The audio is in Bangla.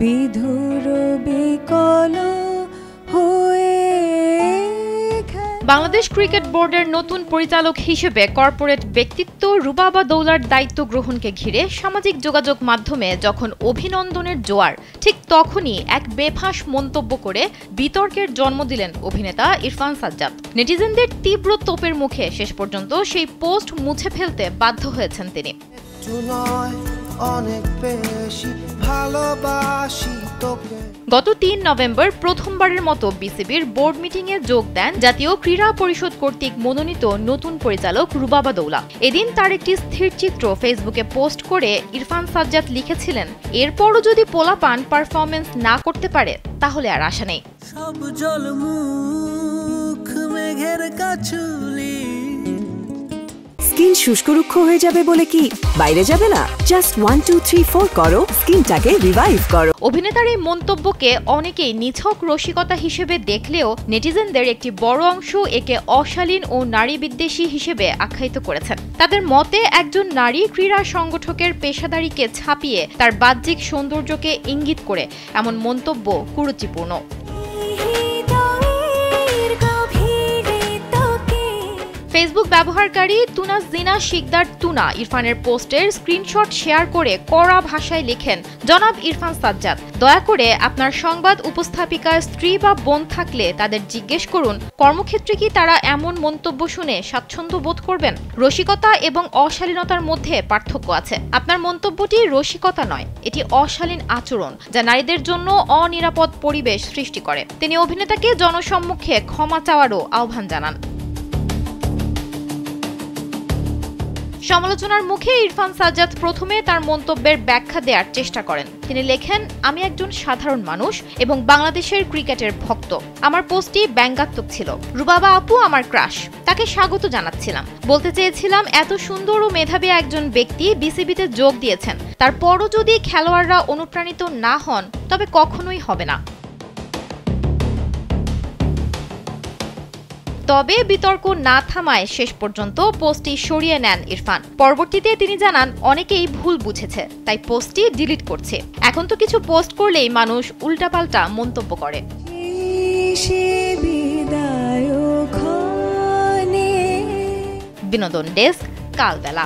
বিধুর বিকল হয়ে। বাংলাদেশ ক্রিকেট বোর্ডের নতুন পরিচালক হিসেবে কর্পোরেট ব্যক্তিত্ব রুবাবা দৌলার দায়িত্ব গ্রহণকে ঘিরে সামাজিক যোগাযোগ মাধ্যমে যখন অভিনন্দনের জোয়ার, ঠিক তখনই এক বেফাঁস মন্তব্য করে বিতর্কের জন্ম দিলেন অভিনেতা ইরফান সাজ্জাদ। নেটিজেনদের তীব্র তোপের মুখে শেষ পর্যন্ত সেই পোস্ট মুছে ফেলতে বাধ্য হয়েছেন তিনি। গত ৩ নভেম্বর প্রথমবারের মতো বিসিবির বোর্ড মিটিংয়ে যোগ দেন জাতীয় ক্রীড়া পরিষদ কর্তৃক মনোনীত নতুন পরিচালক রুবাবা দৌলা। এদিন তার একটি স্থির চিত্র ফেসবুকে পোস্ট করে ইরফান সাজ্জাদ লিখেছিলেন, এরপরও যদি পোলাপান পারফরমেন্স না করতে পারে তাহলে আর আশা নেই। স্কিন শুষ্ক রুক্ষ হয়ে যাবে বলে কি বাইরে যাবে না? জাস্ট 1 2 3 4 করো, স্কিনটাকে রিভাইভ করো। অভিনেতার এই মন্তব্যকে অনেকেই নিছক রসিকতা হিসেবে দেখলেও নেটিজেনদের একটি বড় অংশ একে অশালীন ও নারী বিদ্বেষী হিসেবে আখ্যায়িত করেছেন। তাদের মতে একজন নারী ক্রীড়া সংগঠকের পেশাদারিকে ছাপিয়ে তার বাহ্যিক সৌন্দর্যকে ইঙ্গিত করে এমন মন্তব্য কুরুচিপূর্ণ। ফেসবুক ব্যবহারকারী তুনাজিনা শিকদার তুনা ইরফানের পোস্টের স্ক্রিনশট শেয়ার করে কড়া ভাষায় লেখেন, জনাব ইরফান সাজ্জাদ, দয়া করে আপনার সংবাদ উপস্থাপিকার স্ত্রী বা বোন থাকলে তাদের জিজ্ঞেস করুন কর্মক্ষেত্রে কি তারা এমন মন্তব্য শুনে স্বাচ্ছন্দ্য বোধ করবেন। রসিকতা এবং অশালীনতার মধ্যে পার্থক্য আছে। আপনার মন্তব্যটি রসিকতা নয়, এটি অশালীন আচরণ যা নারীদের জন্য অনিরাপদ পরিবেশ সৃষ্টি করে। তিনি অভিনেতাকে জনসম্মুখে ক্ষমা চাওয়ারও আহ্বান জানান। সমালোচনার মুখে ইরফান সাজ্জাদ প্রথমে তার মন্তব্যের ব্যাখ্যা দেওয়ার চেষ্টা করেন। তিনি লেখেন, আমি একজন সাধারণ মানুষ এবং বাংলাদেশের ক্রিকেটের ভক্ত। আমার পোস্টটি ব্যঙ্গাত্মক ছিল। রুবাবা আপু আমার ক্রাশ, তাকে স্বাগত জানাচ্ছিলাম। বলতে চেয়েছিলাম এত সুন্দর ও মেধাবী একজন ব্যক্তি বিসিবিতে যোগ দিয়েছেন, তারপরও যদি খেলোয়াড়রা অনুপ্রাণিত না হন তবে কখনোই হবে না। তবে বিতর্ক না থামায় শেষ পর্যন্ত পোস্টটি সরিয়ে নেন ইরফান। পরবর্তীতে তিনি জানান, অনেকেই ভুল বুঝেছে, তাই পোস্টটি ডিলিট করছে। এখন তো কিছু পোস্ট করলেই মানুষ উল্টাপাল্টা মন্তব্য করে। বিনোদন ডেস্ক, কালবেলা।